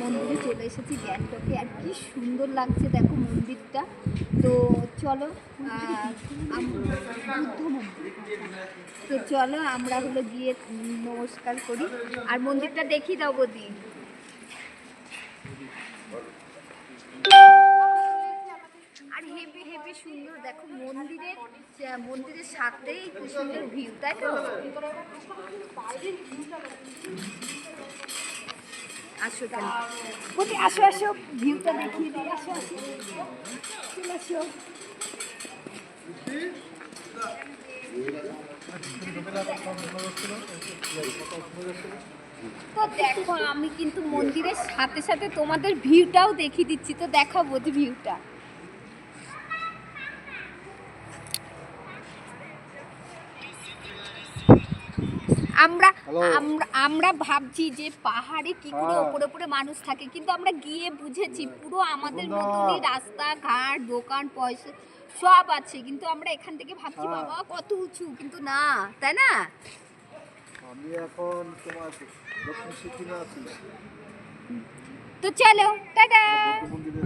মন্দিরে চলে এসেছি গ্যাংটকে, আর কি সুন্দর লাগছে দেখো মন্দিরটা। তো চলো বুদ্ধ মন্দির, তো চলো আমরা হলো গিয়ে নমস্কার করি আর মন্দিরটা দেখি দাও বদি। আর হেভি হেভি সুন্দর দেখো মন্দিরের সাথেই কি সুন্দর ভিউ, তাই তো? আসো কেন বলি, আসো আসো ভিউটা দেখিয়ে দিই, আসো আসো চলে আসো। তো দেখো আমি কিন্তু মন্দিরের সাথে সাথে তোমাদের ভিউটাও দেখিয়ে দিচ্ছি, তো দেখাবো ভিউটা। আমরা আমরা আমরা ভাবছি যে পাহাড়ে কি করে ওপরে ওপরে মানুষ থাকে, কিন্তু আমরা গিয়ে বুঝেছি পুরো আমাদের মতনই রাস্তাঘাট দোকান পয়সা সব আছে, কিন্তু আমরা এখান থেকে ভাবছি বাবা কত উঁচু, কিন্তু না, তাই না? আমি এখন তোমার দক্ষিণ সিকিমে আছি। তো চলো টাটা।